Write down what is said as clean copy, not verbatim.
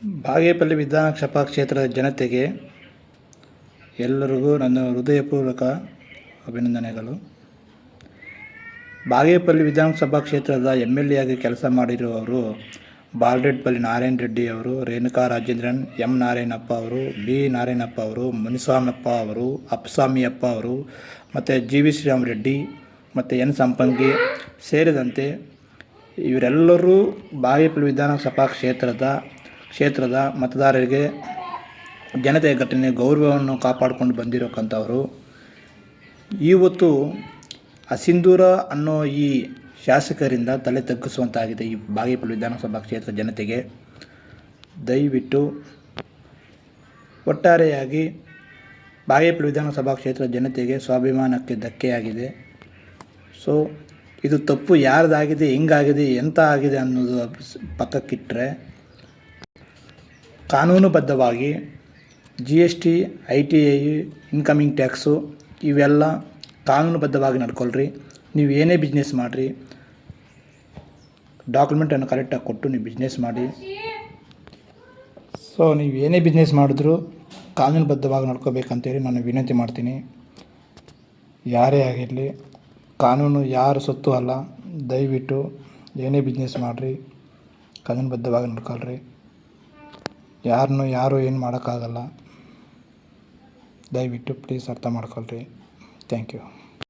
ಬಾಗೇಪಲ್ಲಿ ವಿಧಾನಸಭಾ ಕ್ಷೇತ್ರದ ಜನತೆಗೆ ಎಲ್ಲರಿಗೂ ನನ್ನ ಹೃದಯಪೂರ್ವಕ ಅಭಿನಂದನೆಗಳು. ಬಾಗೇಪಲ್ಲಿ ವಿಧಾನಸಭಾ ಕ್ಷೇತ್ರದ MLA ಆಗಿ ಕೆಲಸ ಮಾಡಿರುವವರು ಬಾಲ್ರೆಡ್ಡಿಪಲ್ಲಿ ನಾರಾಯಣ ರೆಡ್ಡಿ ಅವರು, ರೇಣುಕಾ ರಾಜೇಂದ್ರನ್, M ನಾರಾಯಣಪ್ಪ ಅವರು, B ನಾರಾಯಣಪ್ಪ ಅವರು, ಮುನಿಸ್ವಾಮಪ್ಪ ಅವರು, ಅಪ್ಪಸ್ವಾಮಿಯಪ್ಪ ಅವರು ಮತ್ತು GV ಶ್ರೀರಾಮರೆಡ್ಡಿ ಮತ್ತು N ಸಂಪಂಗಿ ಸೇರಿದಂತೆ ಇವರೆಲ್ಲರೂ ಬಾಗೇಪಲ್ಲಿ ವಿಧಾನಸಭಾ ಕ್ಷೇತ್ರದ ಮತದಾರರಿಗೆ ಜನತೆಯ ಘಟನೆ ಗೌರವವನ್ನು ಕಾಪಾಡಿಕೊಂಡು ಬಂದಿರೋಕ್ಕಂಥವರು. ಇವತ್ತು ಅಸಿಂಧೂರ ಅನ್ನೋ ಈ ಶಾಸಕರಿಂದ ತಲೆ ತಗ್ಗಿಸುವಂತಾಗಿದೆ ಈ ಬಾಗೇಪಲ್ಲಿ ವಿಧಾನಸಭಾ ಕ್ಷೇತ್ರ ಜನತೆಗೆ. ದಯವಿಟ್ಟು ಒಟ್ಟಾರೆಯಾಗಿ ಬಾಗೇಪಲ್ಲಿ ವಿಧಾನಸಭಾ ಕ್ಷೇತ್ರ ಜನತೆಗೆ ಸ್ವಾಭಿಮಾನಕ್ಕೆ ಧಕ್ಕೆಯಾಗಿದೆ. ಸೊ ಇದು ತಪ್ಪು ಯಾರ್ದಾಗಿದೆ, ಹೆಂಗಾಗಿದೆ, ಎಂತ ಆಗಿದೆ ಅನ್ನೋದು ಪಕ್ಕಕ್ಕಿಟ್ಟರೆ, ಕಾನೂನುಬದ್ಧವಾಗಿ GST, ITI, ಇನ್ಕಮಿಂಗ್ ಟ್ಯಾಕ್ಸು ಇವೆಲ್ಲ ಕಾನೂನುಬದ್ಧವಾಗಿ ನಡ್ಕೊಳ್ರಿ. ನೀವು ಏನೇ ಬಿಸ್ನೆಸ್ ಮಾಡಿರಿ, ಡಾಕ್ಯುಮೆಂಟನ್ನು ಕರೆಕ್ಟಾಗಿ ಕೊಟ್ಟು ನೀವು ಬಿಸ್ನೆಸ್ ಮಾಡಿ. ಸೊ ನೀವು ಏನೇ ಬಿಸ್ನೆಸ್ ಮಾಡಿದ್ರೂ ಕಾನೂನುಬದ್ಧವಾಗಿ ನಡ್ಕೋಬೇಕಂತೇಳಿ ನಾನು ವಿನಂತಿ ಮಾಡ್ತೀನಿ. ಯಾರೇ ಆಗಿರಲಿ, ಕಾನೂನು ಯಾರ ಸೊತ್ತು ಅಲ್ಲ. ದಯವಿಟ್ಟು ಏನೇ ಬಿಸ್ನೆಸ್ ಮಾಡಿರಿ, ಕಾನೂನುಬದ್ಧವಾಗಿ ನಡ್ಕೊಳ್ರಿ. ಯಾರು ಏನು ಮಾಡೋಕ್ಕಾಗಲ್ಲ. ದಯವಿಟ್ಟು ಪ್ಲೀಸ್ ಅರ್ಥ ಮಾಡ್ಕೊಳ್ರಿ. Thank you.